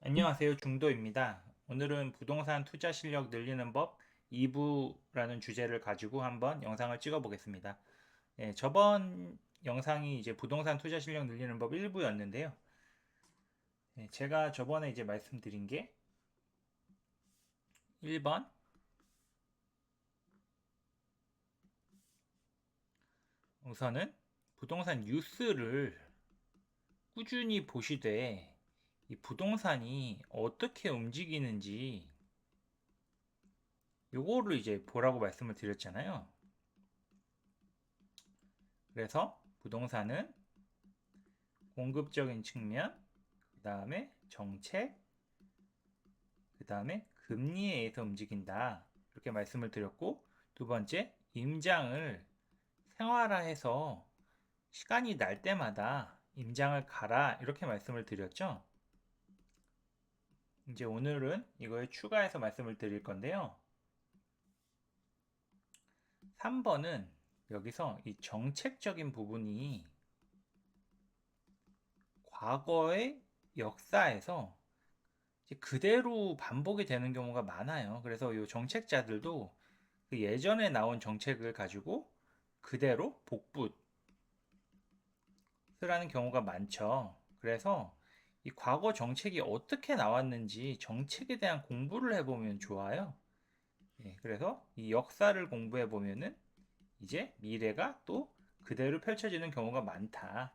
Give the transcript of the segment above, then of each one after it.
안녕하세요. 중도입니다. 오늘은 부동산 투자 실력 늘리는 법 2부라는 주제를 가지고 한번 영상을 찍어 보겠습니다. 저번 영상이 이제 부동산 투자 실력 늘리는 법 1부였는데요. 제가 저번에 이제 말씀드린 게 1번, 우선은 부동산 뉴스를 꾸준히 보시되 이 부동산이 어떻게 움직이는지 요거를 이제 보라고 말씀을 드렸잖아요. 그래서 부동산은 공급적인 측면, 그 다음에 정책, 그 다음에 금리에 의해서 움직인다. 이렇게 말씀을 드렸고, 두 번째, 임장을 생활화해서 시간이 날 때마다 임장을 가라. 이렇게 말씀을 드렸죠. 이제 오늘은 이거에 추가해서 말씀을 드릴 건데요. 3번은 여기서 이 정책적인 부분이 과거의 역사에서 그대로 반복이 되는 경우가 많아요. 그래서 이 정책자들도 그 예전에 나온 정책을 가지고 그대로 복붙을 하는 경우가 많죠. 그래서 이 과거 정책이 어떻게 나왔는지 정책에 대한 공부를 해보면 좋아요. 그래서 이 역사를 공부해 보면은 이제 미래가 또 그대로 펼쳐지는 경우가 많다.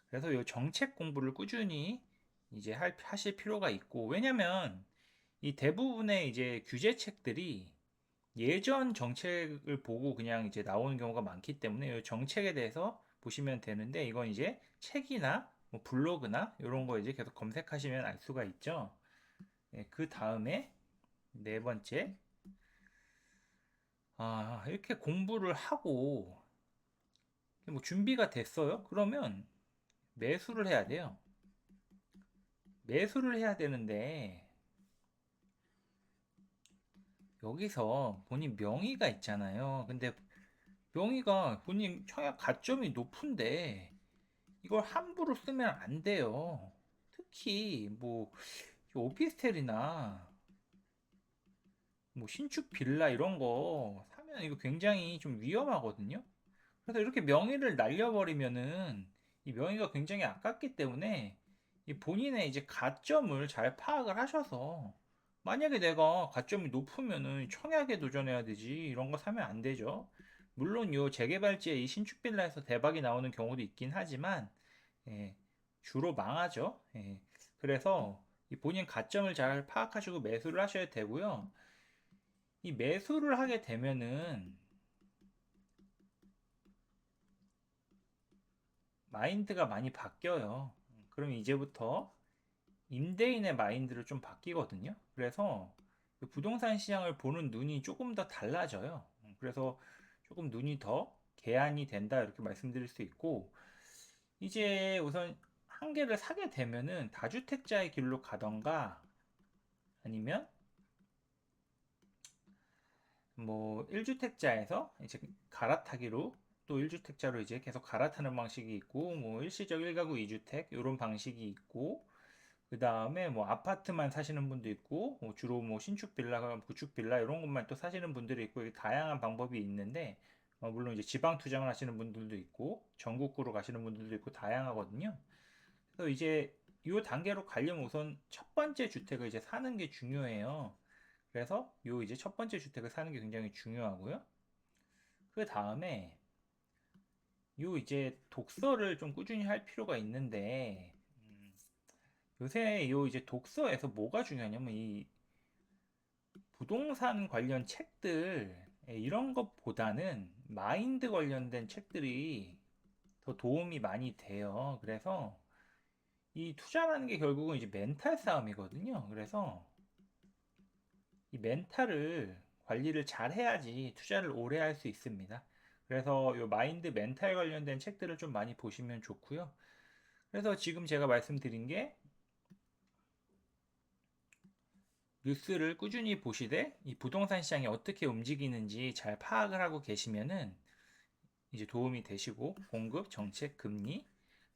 그래서 이 정책 공부를 꾸준히 이제 하실 필요가 있고, 왜냐면 이 대부분의 이제 규제책들이 예전 정책을 보고 그냥 이제 나오는 경우가 많기 때문에 이 정책에 대해서 보시면 되는데, 이건 이제 책이나 뭐 블로그나 이런 거 이제 계속 검색하시면 알 수가 있죠. 그 다음에 네 번째, 이렇게 공부를 하고 뭐 준비가 됐어요? 그러면 매수를 해야 돼요. 매수를 해야 되는데 여기서 본인 명의가 있잖아요. 근데 명의가 본인 청약 가점이 높은데 이걸 함부로 쓰면 안 돼요. 특히 뭐 오피스텔이나 뭐 신축 빌라 이런 거 사면 이거 굉장히 좀 위험하거든요. 그래서 이렇게 명의를 날려버리면은 이 명의가 굉장히 아깝기 때문에 이 본인의 이제 가점을 잘 파악을 하셔서, 만약에 내가 가점이 높으면은 청약에 도전해야 되지 이런 거 사면 안 되죠. 물론 요 재개발지에 이 신축 빌라에서 대박이 나오는 경우도 있긴 하지만 예, 주로 망하죠. 그래서 이 본인 가점을 잘 파악하시고 매수를 하셔야 되고요. 이 매수를 하게 되면은 마인드가 많이 바뀌어요. 그럼 이제부터 임대인의 마인드를 좀 바뀌거든요. 그래서 그 부동산 시장을 보는 눈이 조금 더 달라져요. 그래서 조금 눈이 더 개안이 된다 이렇게 말씀드릴 수 있고, 이제 우선 한 개를 사게 되면은 다주택자의 길로 가던가 아니면 뭐 1주택자에서 이제 갈아타기로 또 1주택자로 이제 계속 갈아타는 방식이 있고, 뭐 일시적 1가구 2주택 이런 방식이 있고, 그 다음에 뭐 아파트만 사시는 분도 있고, 뭐 주로 뭐 신축 빌라, 구축 빌라 이런 것만 또 사시는 분들이 있고, 이게 다양한 방법이 있는데, 물론 이제 지방 투자를 하시는 분들도 있고, 전국구로 가시는 분들도 있고, 다양하거든요. 그래서 이제 이 단계로 가려면 우선 첫 번째 주택을 이제 사는 게 중요해요. 그래서 요 이제 첫 번째 주택을 사는 게 굉장히 중요하고요. 그 다음에 요 이제 독서를 좀 꾸준히 할 필요가 있는데, 요새 요 이제 독서에서 뭐가 중요하냐면 이 부동산 관련 책들, 이런 것보다는 마인드 관련된 책들이 더 도움이 많이 돼요. 그래서 이 투자라는 게 결국은 이제 멘탈 싸움이거든요. 그래서 이 멘탈을 관리를 잘 해야지 투자를 오래 할 수 있습니다. 그래서 요 마인드 멘탈 관련된 책들을 좀 많이 보시면 좋고요. 그래서 지금 제가 말씀드린 게, 뉴스를 꾸준히 보시되 이 부동산 시장이 어떻게 움직이는지 잘 파악을 하고 계시면은 이제 도움이 되시고, 공급, 정책, 금리,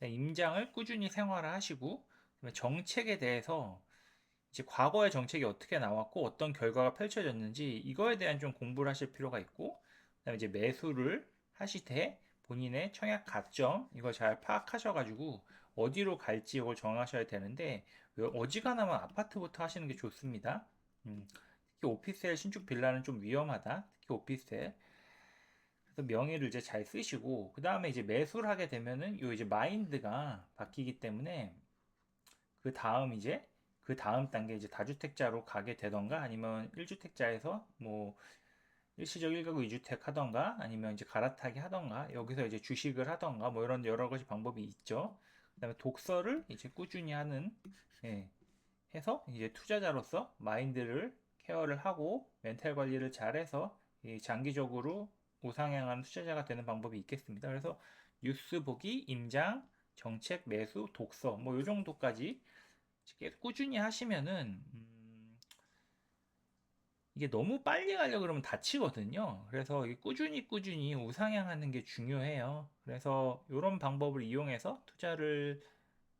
임장을 꾸준히 생활화하시고, 그다음에 정책에 대해서 이제 과거의 정책이 어떻게 나왔고 어떤 결과가 펼쳐졌는지 이거에 대한 좀 공부를 하실 필요가 있고, 그다음에 이제 매수를 하실 때 본인의 청약 가점 이걸 잘 파악하셔가지고 어디로 갈지 이걸 정하셔야 되는데, 어지간하면 아파트부터 하시는 게 좋습니다. 특히 오피스텔 신축 빌라는 좀 위험하다. 특히 오피스텔. 그래서 명의를 이제 잘 쓰시고, 그 다음에 이제 매수를 하게 되면은 요 이제 마인드가 바뀌기 때문에 그 다음 이제 그 다음 단계 이제 다주택자로 가게 되던가, 아니면 1주택자에서 뭐 일시적 1가구 2주택 하던가, 아니면 이제 갈아타기 하던가, 여기서 이제 주식을 하던가, 뭐 이런 여러 가지 방법이 있죠. 그다음에 독서를 이제 꾸준히 하는, 예, 해서 이제 투자자로서 마인드를 케어를 하고 멘탈 관리를 잘해서 이 장기적으로 우상향하는 투자자가 되는 방법이 있겠습니다. 그래서 뉴스 보기, 임장, 정책, 매수, 독서 뭐 요 정도까지 계속 꾸준히 하시면은 이게 너무 빨리 가려고 그러면 다치거든요. 그래서 꾸준히 우상향하는 게 중요해요. 그래서 이런 방법을 이용해서 투자를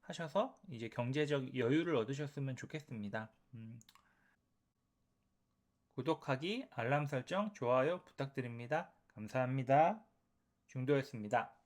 하셔서 이제 경제적 여유를 얻으셨으면 좋겠습니다. 구독하기, 알람 설정, 좋아요 부탁드립니다. 감사합니다. 중도였습니다.